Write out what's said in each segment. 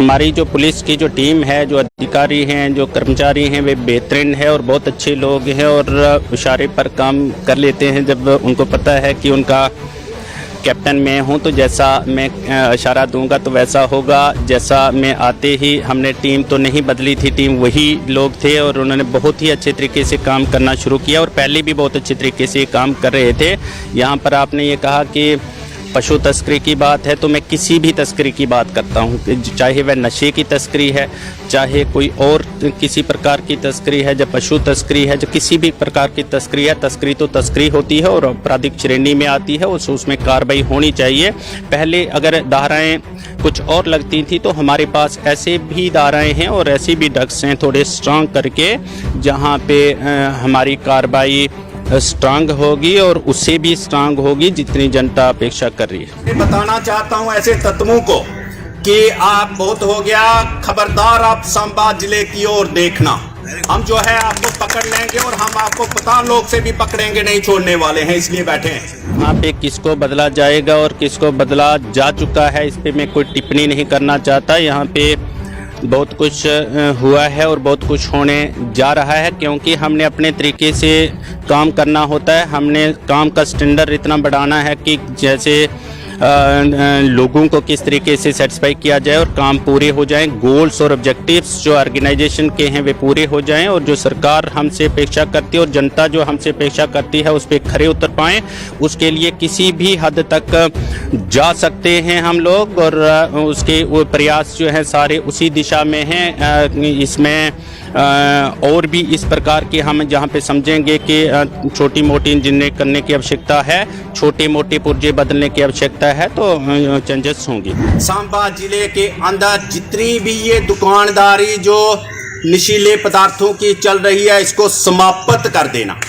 हमारी जो पुलिस की जो टीम है, जो अधिकारी हैं, जो कर्मचारी हैं, वे बेहतरीन है और बहुत अच्छे लोग हैं और इशारे पर काम कर लेते हैं। जब उनको पता है कि उनका कैप्टन मैं हूं तो जैसा मैं इशारा दूंगा तो वैसा होगा। जैसा मैं आते ही हमने टीम तो नहीं बदली थी, टीम वही लोग थे और उन्होंने बहुत ही अच्छे तरीके से काम करना शुरू किया और पहले भी बहुत अच्छे तरीके से काम कर रहे थे। यहाँ पर आपने ये कहा कि पशु तस्करी की बात है, तो मैं किसी भी तस्करी की बात करता हूँ, चाहे वह नशे की तस्करी है, चाहे कोई और किसी प्रकार की तस्करी है, जब पशु तस्करी है, जो किसी भी प्रकार की तस्करी है, तस्करी तो तस्करी होती है और आपराधिक श्रेणी में आती है, उसमें कार्रवाई होनी चाहिए। पहले अगर धाराएं कुछ और लगती थी तो हमारे पास ऐसे भी धाराएं हैं और ऐसी भी ड्रग्स हैं थोड़े स्ट्रांग करके, जहाँ पे हमारी कार्रवाई स्ट्रांग होगी और उससे भी स्ट्रांग होगी जितनी जनता अपेक्षा कर रही है। मैं बताना चाहता हूं ऐसे तत्वों को कि आप बहुत हो गया, खबरदार आप सांबा जिले की ओर देखना। हम जो है आपको पकड़ लेंगे और हम आपको पता लोग से भी पकड़ेंगे, नहीं छोड़ने वाले हैं, इसलिए बैठे हैं। यहाँ पे किसको बदला जाएगा और किसको बदला जा चुका है इस पे मैं कोई टिप्पणी नहीं करना चाहता। यहाँ पे बहुत कुछ हुआ है और बहुत कुछ होने जा रहा है, क्योंकि हमने अपने तरीके से काम करना होता है। हमने काम का स्टैंडर्ड इतना बढ़ाना है कि जैसे लोगों को किस तरीके से सेटिस्फाई किया जाए और काम पूरे हो जाएं, गोल्स और ऑब्जेक्टिव्स जो ऑर्गेनाइजेशन के हैं वे पूरे हो जाएं और जो सरकार हमसे अपेक्षा करती है और जनता जो हमसे अपेक्षा करती है उस पर खरे उतर पाएं। उसके लिए किसी भी हद तक जा सकते हैं हम लोग और उसके वो प्रयास जो हैं सारे उसी दिशा में हैं। इसमें और भी इस प्रकार के हम जहाँ पे समझेंगे कि छोटी मोटी इंजीनियरिंग करने की आवश्यकता है, छोटे मोटे पुर्जे बदलने की आवश्यकता है, तो चेंजेस होंगी। सांबा जिले के अंदर जितनी भी ये दुकानदारी जो नशीले पदार्थों की चल रही है, इसको समाप्त कर देना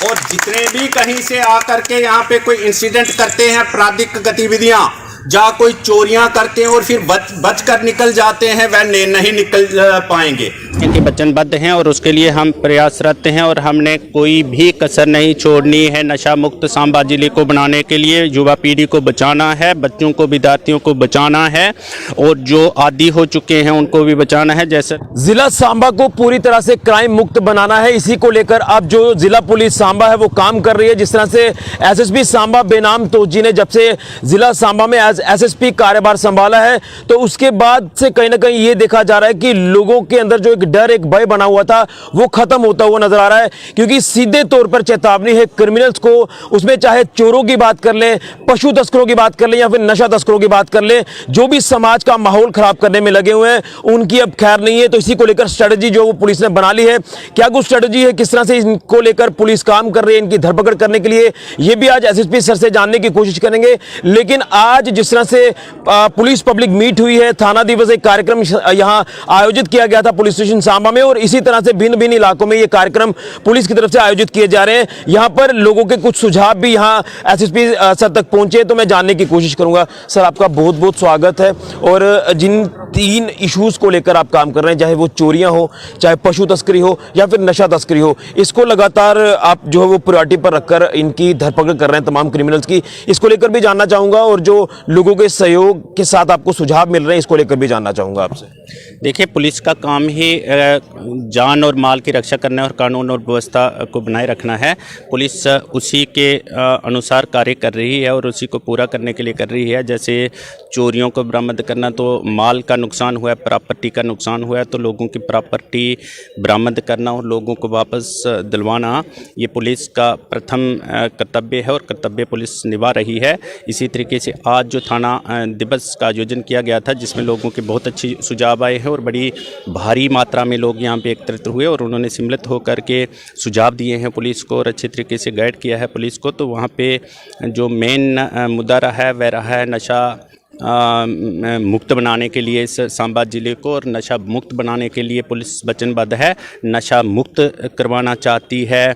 और जितने भी कहीं से आकर के यहाँ पे कोई इंसिडेंट करते हैं, आपराधिक गतिविधियां, जहाँ कोई चोरियां करते हैं और फिर बच कर निकल जाते हैं, वह नहीं निकल पाएंगे। क्योंकि वचनबद्ध हैं और उसके लिए हम प्रयासरत हैं और हमने कोई भी कसर नहीं छोड़नी है। नशा मुक्त सांबा जिले को बनाने के लिए युवा पीढ़ी को बचाना है, बच्चों को, विद्यार्थियों को बचाना है और जो आदी हो चुके हैं उनको भी बचाना है। जैसे जिला सांबा को पूरी तरह से क्राइम मुक्त बनाना है, इसी को लेकर अब जो जिला पुलिस सांबा है वो काम कर रही है। जिस तरह से एसएसपी सांबा बेनाम तोजी ने जब से जिला सांबा में एसएसपी कार्यभार संभाला है तो उसके बाद से कहीं ना कहीं ये देखा जा रहा है कि लोगों के अंदर जो एक डर, एक भय बना हुआ था वो खत्म होता हुआ नजर आ रहा है, क्योंकि सीधे तौर पर चेतावनी है क्रिमिनल्स को। उसमें चाहे चोरों की बात कर लें, पशु तस्करों की बात कर लें या फिर नशा तस्करों की बात कर लें, जो भी समाज का माहौल खराब करने में लगे हुए हैं उनकी अब खैर नहीं है। तो इसी को लेकर स्ट्रेटजी जो पुलिस ने बना ली है, क्या कुछ स्ट्रेटजी है, किस तरह से इनको लेकर पुलिस काम कर रही है इनकी धरपकड़ करने के लिए, ये भी आज एसएसपी सर से जानने की कोशिश करेंगे। लेकिन आज जिस तरह से पुलिस पब्लिक मीट हुई है, थाना दिवस एक कार्यक्रम यहां आयोजित किया गया था पुलिस स्टेशन सांबा में और इसी तरह से भिन्न भिन्न इलाकों में ये कार्यक्रम पुलिस की तरफ से आयोजित किए जा रहे हैं। यहां पर लोगों के कुछ सुझाव भी यहां एसएसपी सर तक पहुंचे तो मैं जानने की कोशिश करूंगा। सर, आपका बहुत बहुत स्वागत है। और जिन 3 इश्यूज को लेकर आप काम कर रहे हैं, चाहे वो चोरियां हो, चाहे पशु तस्करी हो या फिर नशा तस्करी हो, इसको लगातार आप जो है वो प्रायोरिटी पर रखकर इनकी धरपकड़ कर रहे हैं तमाम क्रिमिनल्स की, इसको लेकर भी जानना चाहूंगा और जो लोगों के सहयोग के साथ आपको सुझाव मिल रहे हैं इसको लेकर भी जानना चाहूंगा आपसे। देखिए, पुलिस का काम ही जान और माल की रक्षा करना और कानून और व्यवस्था को बनाए रखना है। पुलिस उसी के अनुसार कार्य कर रही है और उसी को पूरा करने के लिए कर रही है। जैसे चोरियों को बरामद करना, तो माल का नुकसान हुआ है, प्रॉपर्टी का नुकसान हुआ है, तो लोगों की प्रॉपर्टी बरामद करना और लोगों को वापस दिलवाना, ये पुलिस का प्रथम कर्तव्य है और कर्तव्य पुलिस निभा रही है। इसी तरीके से आज जो थाना दिवस का आयोजन किया गया था, जिसमें लोगों के बहुत अच्छे सुझाव आए हैं और बड़ी भारी मात्रा में लोग यहाँ पे एकत्रित हुए और उन्होंने सम्मिलित होकर के सुझाव दिए हैं पुलिस को और अच्छे तरीके से गाइड किया है पुलिस को। तो वहाँ पे जो मेन मुद्दा रहा है वह रहा है नशा मुक्त बनाने के लिए इस सांबा जिले को, और नशा मुक्त बनाने के लिए पुलिस वचनबद्ध है, नशा मुक्त करवाना चाहती है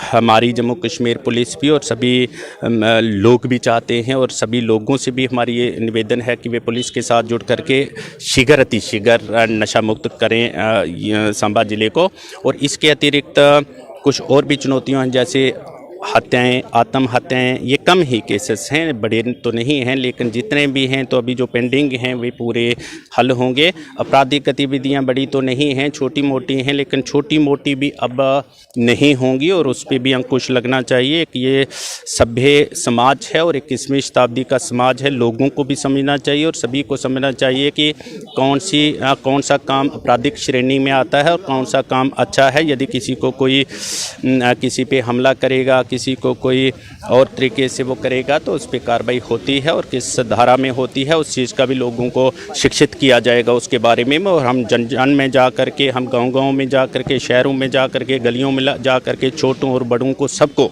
हमारी जम्मू कश्मीर पुलिस भी और सभी लोग भी चाहते हैं। और सभी लोगों से भी हमारी ये निवेदन है कि वे पुलिस के साथ जुड़ करके शीघ्र अतिशीघ्र नशा मुक्त करें सांबा ज़िले को। और इसके अतिरिक्त कुछ और भी चुनौतियां हैं, जैसे हत्याएं, आत्महत्याएं ये कम ही केसेस हैं, बड़े तो नहीं हैं, लेकिन जितने भी हैं तो अभी जो पेंडिंग हैं वे पूरे हल होंगे। आपराधिक गतिविधियां बड़ी तो नहीं हैं, छोटी मोटी हैं, लेकिन छोटी मोटी भी अब नहीं होंगी और उस पर भी अंकुश लगना चाहिए कि ये सभ्य समाज है और 21वीं शताब्दी का समाज है। लोगों को भी समझना चाहिए और सभी को समझना चाहिए कि कौन सा काम आपराधिक श्रेणी में आता है और कौन सा काम अच्छा है। यदि किसी को कोई किसी पे हमला करेगा, किसी को कोई और तरीके से वो करेगा तो उस पर कार्रवाई होती है और किस धारा में होती है उस चीज़ का भी लोगों को शिक्षित किया जाएगा उसके बारे में। और हम जन जन में जा कर के, हम गांव-गांव में जा कर के, शहरों में जा कर के, गलियों में जा कर के छोटों और बड़ों को सबको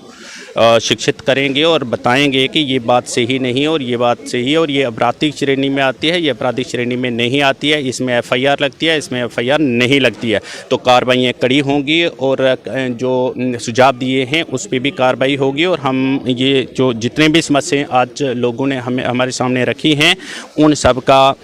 शिक्षित करेंगे और बताएंगे कि ये बात सही नहीं और ये बात सही है और ये आपराधिक श्रेणी में आती है, ये आपराधिक श्रेणी में नहीं आती है, इसमें एफआईआर लगती है, इसमें एफआईआर नहीं लगती है। तो कार्रवाइयाँ कड़ी होंगी और जो सुझाव दिए हैं उस पर भी कार्रवाई होगी। और हम ये जो जितने भी समस्याएं आज लोगों ने हमारे सामने रखी हैं उन सब का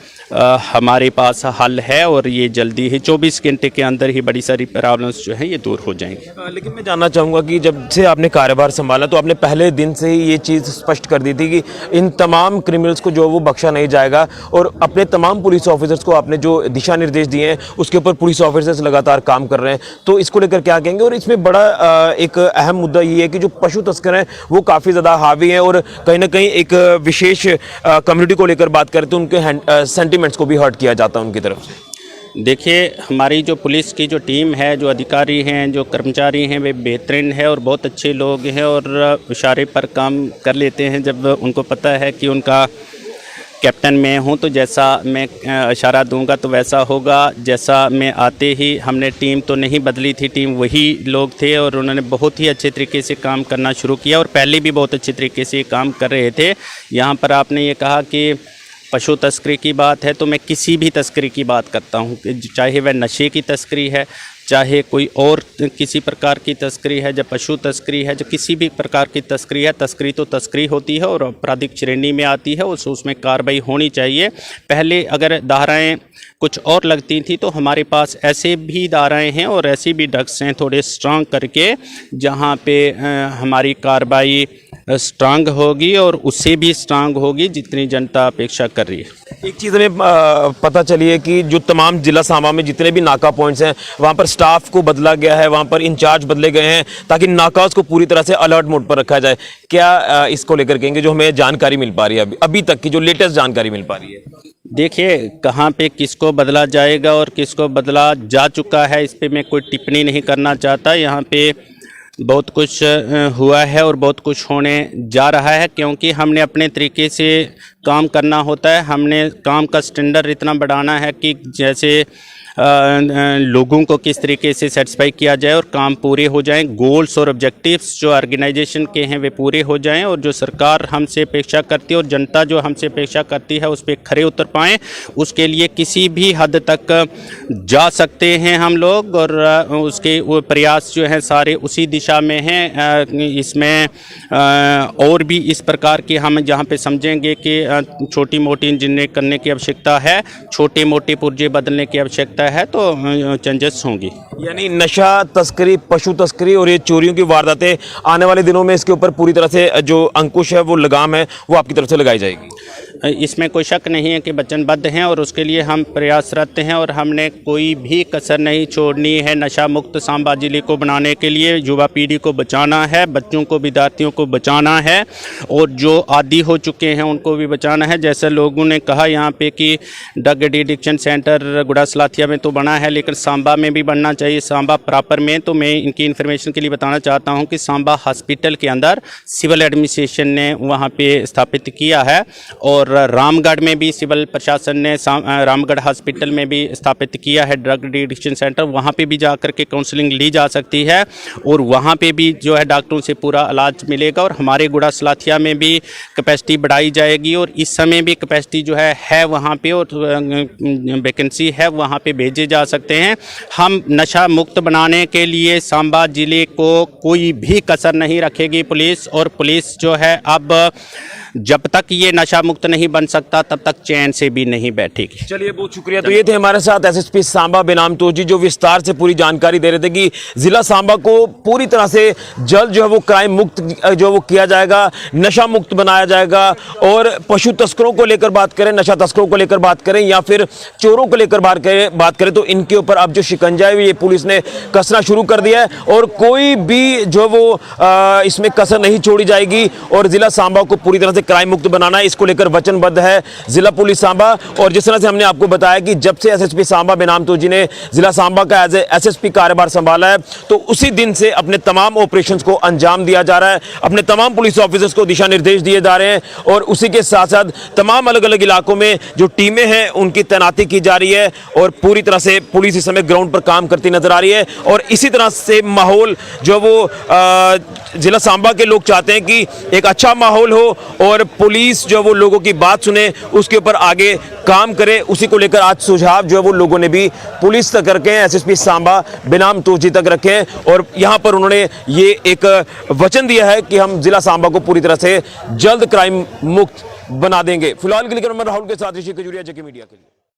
हमारे पास हल है और ये जल्दी ही 24 घंटे के अंदर ही बड़ी सारी प्रॉब्लम्स जो हैं ये दूर हो जाएंगी। लेकिन मैं जानना चाहूँगा कि जब से आपने कार्यभार संभाला तो आपने पहले दिन से ही ये चीज़ स्पष्ट कर दी थी कि इन तमाम क्रिमिनल्स को जो वो बख्शा नहीं जाएगा और अपने तमाम पुलिस ऑफिसर्स को आपने जो दिशा निर्देश दिए हैं उसके ऊपर पुलिस ऑफिसर्स लगातार काम कर रहे हैं। तो इसको लेकर क्या कहेंगे? और इसमें बड़ा एक अहम मुद्दा ये है कि जो पशु तस्कर हैं वो काफ़ी ज़्यादा हावी हैं और कहीं ना कहीं एक विशेष कम्युनिटी को लेकर बात करें तो उनके सेंटिमेंट्स को भी हर्ट किया जाता है उनकी तरफ से। देखिए, हमारी जो पुलिस की जो टीम है, जो अधिकारी हैं, जो कर्मचारी हैं, वे बेहतरीन है और बहुत अच्छे लोग हैं और इशारे पर काम कर लेते हैं। जब उनको पता है कि उनका कैप्टन मैं हूं तो जैसा मैं इशारा दूंगा तो वैसा होगा। जैसा मैं आते ही हमने टीम तो नहीं बदली थी, टीम वही लोग थे और उन्होंने बहुत ही अच्छे तरीके से काम करना शुरू किया और पहले भी बहुत अच्छे तरीके से काम कर रहे थे। यहाँ पर आपने ये कहा कि पशु तस्करी की बात है तो मैं किसी भी तस्करी की बात करता हूँ, चाहे वह नशे की तस्करी है, चाहे कोई और किसी प्रकार की तस्करी है, जब पशु तस्करी है, जो किसी भी प्रकार की तस्करी है, तस्करी तो तस्करी होती है और आपराधिक श्रेणी में आती है, उसमें कार्रवाई होनी चाहिए। पहले अगर धाराएं कुछ और लगती थी तो हमारे पास ऐसे भी धाराएं हैं और ऐसे भी ड्रग्स हैं थोड़े स्ट्रांग करके, जहां पे हमारी कार्रवाई स्ट्रांग होगी और उससे भी स्ट्रांग होगी जितनी जनता अपेक्षा कर रही है। एक चीज़ हमें पता चली है कि जो तमाम जिला सांबा में जितने भी नाका पॉइंट्स हैं वहाँ पर स्टाफ को बदला गया है, वहाँ पर इंचार्ज बदले गए हैं ताकि नाकास को पूरी तरह से अलर्ट मोड पर रखा जाए। क्या इसको लेकर कहेंगे जो हमें जानकारी मिल पा रही है अभी तक की जो लेटेस्ट जानकारी मिल पा रही है? देखिए, कहाँ पे किसको बदला जाएगा और किसको बदला जा चुका है इस पर मैं कोई टिप्पणी नहीं करना चाहता। यहाँ पे बहुत कुछ हुआ है और बहुत कुछ होने जा रहा है क्योंकि हमने अपने तरीके से काम करना होता है। हमने काम का स्टैंडर्ड इतना बढ़ाना है कि जैसे लोगों को किस तरीके से सेटिस्फाई किया जाए और काम पूरे हो जाएं, गोल्स और ऑब्जेक्टिव्स जो ऑर्गेनाइजेशन के हैं वे पूरे हो जाएं और जो सरकार हमसे अपेक्षा करती है और जनता जो हमसे अपेक्षा करती है उस पर खरे उतर पाएं। उसके लिए किसी भी हद तक जा सकते हैं हम लोग और उसके वो प्रयास जो हैं सारे उसी दिशा में हैं। इसमें और भी इस प्रकार के हम जहाँ पे समझेंगे कि छोटी मोटी इंजीनियरिंग करने की आवश्यकता है, छोटे मोटे पुर्जे बदलने की आवश्यकता है तो चेंजेस होंगी। यानी नशा तस्करी, पशु तस्करी और ये चोरियों की वारदातें आने वाले दिनों में इसके ऊपर पूरी तरह से जो अंकुश है वो लगाम है वो आपकी तरफ से लगाई जाएगी। इसमें कोई शक नहीं है कि वचनबद्ध हैं और उसके लिए हम प्रयासरत हैं और हमने कोई भी कसर नहीं छोड़नी है। नशा मुक्त सांबा जिले को बनाने के लिए युवा पीढ़ी को बचाना है, बच्चों को, विद्यार्थियों को बचाना है और जो आदी हो चुके हैं उनको भी बचाना है। जैसे लोगों ने कहा यहाँ पे कि ड्रग एडिक्शन सेंटर गुड़ा सलाथिया में तो बना है लेकिन सांबा में भी बनना चाहिए, सांबा प्रॉपर में। तो मैं इनकी इन्फॉर्मेशन के लिए बताना चाहता हूँ कि सांबा हॉस्पिटल के अंदर सिविल एडमिनिस्ट्रेशन ने वहाँ पे स्थापित किया है और रामगढ़ में भी सिविल प्रशासन ने रामगढ़ हॉस्पिटल में भी स्थापित किया है ड्रग एडिक्शन सेंटर। वहाँ पे भी जा कर के काउंसलिंग ली जा सकती है और वहाँ पे भी जो है डॉक्टरों से पूरा इलाज मिलेगा और हमारे गुड़ा सलाथिया में भी कैपेसिटी बढ़ाई जाएगी और इस समय भी कैपेसिटी जो है वहाँ पे और वैकेंसी है वहाँ पे भेजे जा सकते हैं। हम नशा मुक्त बनाने के लिए सांबा जिले को कोई भी कसर नहीं रखेगी पुलिस और पुलिस जो है अब जब तक ये नशा मुक्त नहीं बन सकता तब तक चैन से भी नहीं बैठेगी। चलिए, बहुत शुक्रिया। तो ये थे हमारे साथ एसएसपी सांबा बेनाम तोजी, जो विस्तार से पूरी जानकारी दे रहे थे कि जिला सांबा को पूरी तरह से जल्द जो है वो क्राइम मुक्त जो वो किया जाएगा, नशा मुक्त बनाया जाएगा। और पशु तस्करों को लेकर बात करें, नशा तस्करों को लेकर बात करें या फिर चोरों को लेकर बात करें तो इनके ऊपर अब जो शिकंजा है ये पुलिस ने कसना शुरू कर दिया है और कोई भी जो वो इसमें कसर नहीं छोड़ी जाएगी। और जिला सांबा को पूरी तरह से क्राइम मुक्त बनाना है, इसको लेकर वचनबद्ध है जिला पुलिस सांबा। और जिस तरह से हमने आपको बताया कि जब से एसएसपी सांबा बेनाम तोजी ने जिला सांबा का एज एसएसपी कार्यभार संभाला है तो उसी दिन से अपने तमाम ऑपरेशंस को अंजाम दिया जा रहा है, अपने तमाम पुलिस ऑफिसर्स को दिशा निर्देश दिए जा रहे हैं और उसी के साथ साथ तमाम अलग अलग इलाकों में जो टीमें हैं उनकी तैनाती की जा रही है और पूरी तरह से पुलिस इस समय ग्राउंड पर काम करती नजर आ रही है। और इसी तरह से माहौल जो वो जिला सांबा के लोग चाहते हैं कि एक अच्छा माहौल हो और पुलिस जो वो लोगों की बात सुने, उसके ऊपर आगे काम करे। उसी को लेकर आज सुझाव जो है वो लोगों ने भी पुलिस तक रखे हैं, एसएसपी सांबा बेनाम तोजी तक रखे हैं और यहां पर उन्होंने ये एक वचन दिया है कि हम जिला सांबा को पूरी तरह से जल्द क्राइम मुक्त बना देंगे। फिलहाल के लिए मैं राहुल के साथ ऋषि खजूरिया, जेके मीडिया के लिए।